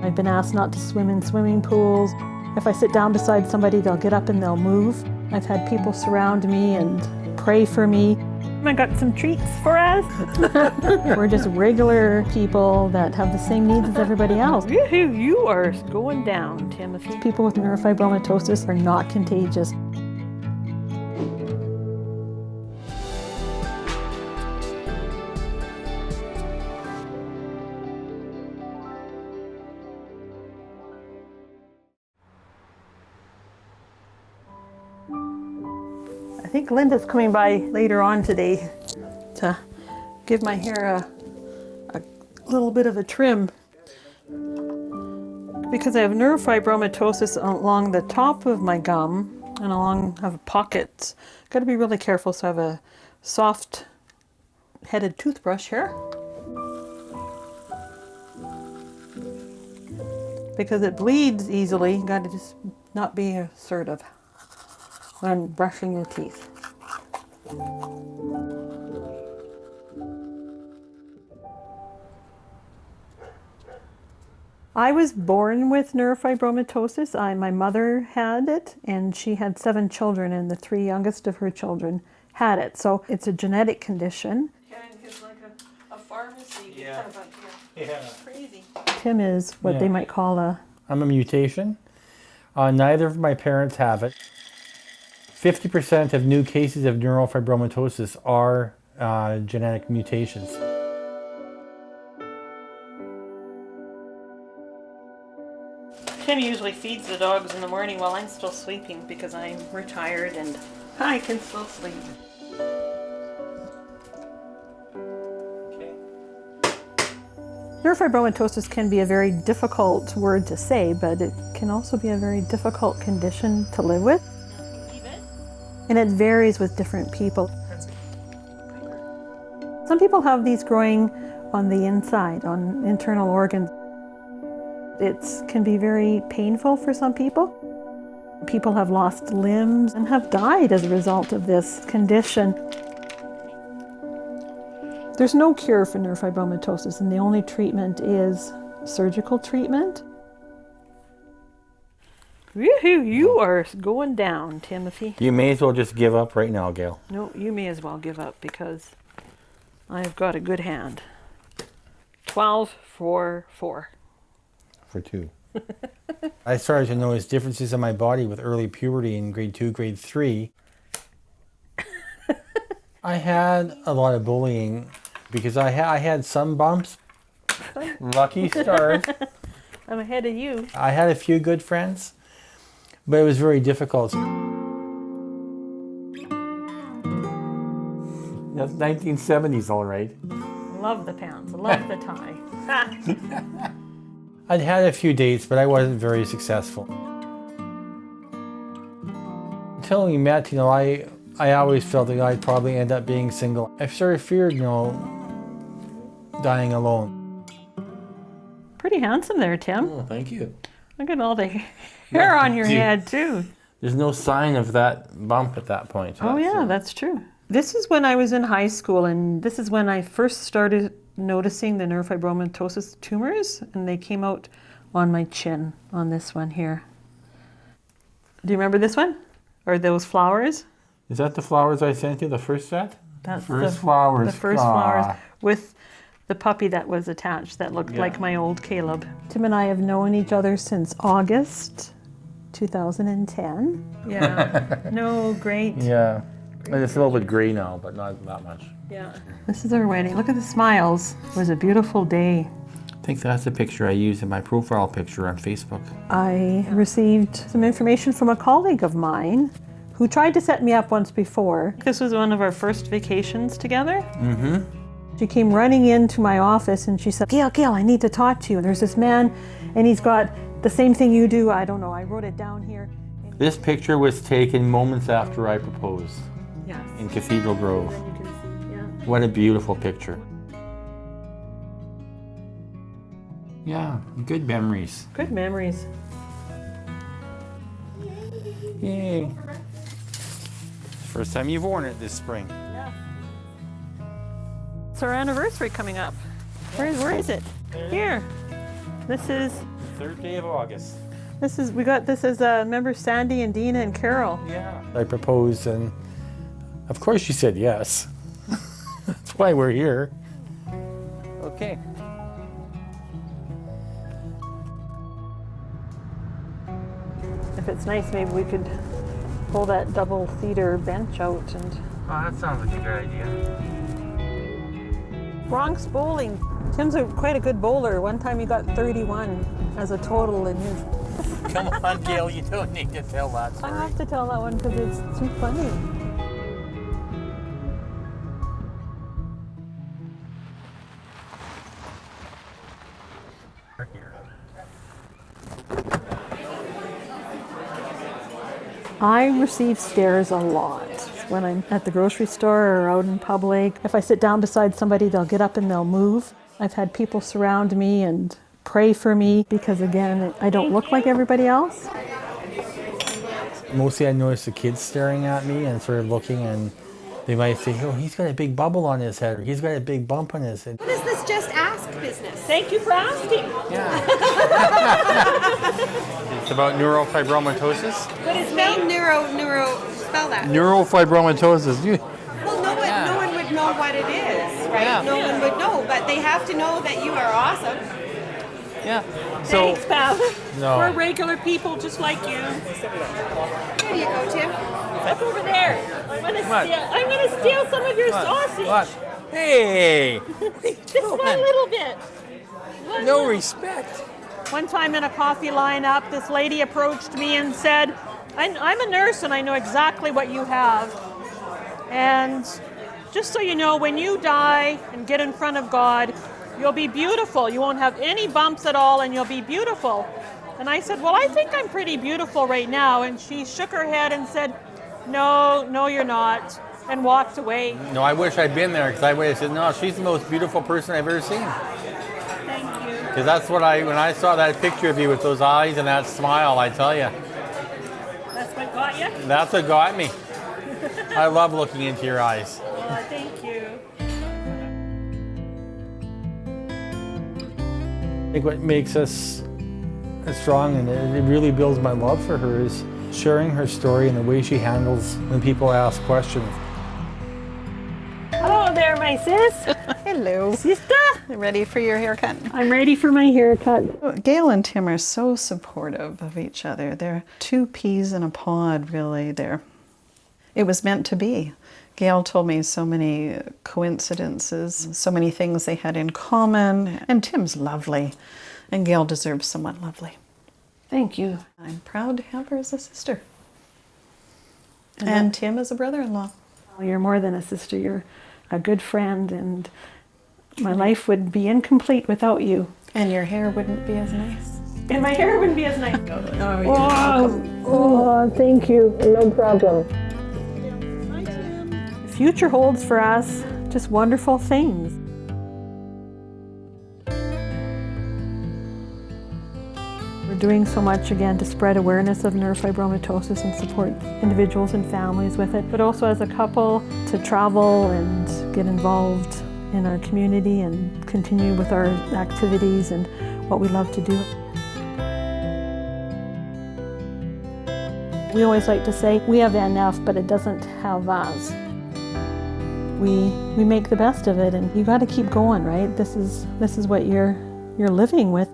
I've been asked not to swim in swimming pools. If I sit down beside somebody, they'll get up and they'll move. I've had people surround me and pray for me. I got some treats for us. We're just regular people that have the same needs as everybody else. You are going down, Timothy. People with neurofibromatosis are not contagious. I think Linda's coming by later on today to give my hair a little bit of a trim. Because I have neurofibromatosis along the top of my gum and along have pockets. Got to be really careful, so I have a soft-headed toothbrush here. Because it bleeds easily, got to just not be assertive when brushing your teeth. I was born with neurofibromatosis. My mother had it, and she had 7 children, and the 3 youngest of her children had it. So it's a genetic condition. It's like a pharmacy. Yeah. Yeah. Crazy. Tim is what they might call I'm a mutation. Neither of my parents have it. 50% of new cases of neurofibromatosis are genetic mutations. Tim usually feeds the dogs in the morning while I'm still sleeping because I'm retired and I can still sleep. Neurofibromatosis can be a very difficult word to say, but it can also be a very difficult condition to live with. And it varies with different people. Some people have these growing on the inside, on internal organs. It can be very painful for some people. People have lost limbs and have died as a result of this condition. There's no cure for neurofibromatosis, and the only treatment is surgical treatment. You are going down, Timothy. You may as well just give up right now, Gail. No, you may as well give up because I've got a good hand. 12 for 4. For 2. I started to notice differences in my body with early puberty in grade 2, grade 3. I had a lot of bullying because I had some bumps. Lucky stars. I'm ahead of you. I had a few good friends, but it was very difficult. That's 1970s, all right. Love the pants. Love the tie. I'd had a few dates, but I wasn't very successful. Until we met, I always felt that I'd probably end up being single. I sort of feared, dying alone. Pretty handsome there, Tim. Oh, thank you. Look at all the hair on your head, too. There's no sign of that bump at that point. Oh, yeah, that's true. This is when I was in high school, and this is when I first started noticing the neurofibromatosis tumors, and they came out on my chin, on this one here. Do you remember this one? Or those flowers? Is that the flowers I sent you, the first set? That's first flowers. The first flowers with the puppy that was attached that looked like my old Caleb. Tim and I have known each other since August 2010. Yeah. No, great. Yeah. And it's a little bit gray now, but not that much. Yeah. This is our wedding. Look at the smiles. It was a beautiful day. I think that's the picture I used in my profile picture on Facebook. I received some information from a colleague of mine who tried to set me up once before. This was one of our first vacations together. Mm-hmm. She came running into my office and she said, Gail, I need to talk to you. There's this man and he's got the same thing you do. I don't know. I wrote it down here. This picture was taken moments after I proposed. Yes. In Cathedral Grove. You can see, yeah. What a beautiful picture. Yeah, good memories. Good memories. Yay. First time you've worn it this spring. Yeah. It's our anniversary coming up. Where is it? Here. This is 3rd day of August. We got this as remember Sandy and Dina and Carol. Yeah. I proposed and of course she said yes. That's why we're here. Okay. If it's nice, maybe we could pull that double cedar bench out and. Oh, that sounds like a good idea. Bronx bowling. Tim's quite a good bowler. One time he got 31 as a total in his. Come on, Gail, you don't need to tell that story. I have to tell that one because it's too funny. I receive stares a lot when I'm at the grocery store or out in public. If I sit down beside somebody, they'll get up and they'll move. I've had people surround me and pray for me because, again, I don't look like everybody else. Mostly I notice the kids staring at me and sort of looking, and they might say, oh, he's got a big bubble on his head, or he's got a big bump on his head. What is this just ask business? Thank you for asking. Yeah. It's about neurofibromatosis. What is spell spell that? Neurofibromatosis. Well, no one would know what it is, right? Yeah. No one would know, but they have to know that you are awesome. Yeah. So, Thanks, pal. no. We're regular people just like you. There you go, Tim. Up over there. I'm gonna steal some of your sausage. What? Hey! Just one little bit. No respect. One time in a coffee lineup, this lady approached me and said, I'm a nurse and I know exactly what you have. And just so you know, when you die and get in front of God, you'll be beautiful. You won't have any bumps at all and you'll be beautiful. And I said, well, I think I'm pretty beautiful right now. And she shook her head and said, no, you're not, and walked away. No, I wish I'd been there because I would have said, no, she's the most beautiful person I've ever seen. Thank you. Because that's what when I saw that picture of you with those eyes and that smile, I tell you. That's what got you? That's what got me. I love looking into your eyes. Oh, thank you. I think what makes us strong, and it really builds my love for her, is sharing her story and the way she handles when people ask questions. Hello there, my sis. Hello. Sister? Ready for your haircut? I'm ready for my haircut. Gail and Tim are so supportive of each other. They're two peas in a pod, really. It was meant to be. Gail told me so many coincidences, so many things they had in common. And Tim's lovely, and Gail deserves someone lovely. Thank you. I'm proud to have her as a sister. And Tim as a brother-in-law. Well, you're more than a sister. You're a good friend, and my life would be incomplete without you. And your hair wouldn't be as nice. And my hair wouldn't be as nice. Oh, you're welcome. Oh, thank you. No problem. The future holds for us just wonderful things. We're doing so much, again, to spread awareness of neurofibromatosis and support individuals and families with it, but also as a couple to travel and get involved in our community and continue with our activities and what we love to do. We always like to say, we have NF, but it doesn't have us. We make the best of it, and you got to keep going, right? This is what you're living with.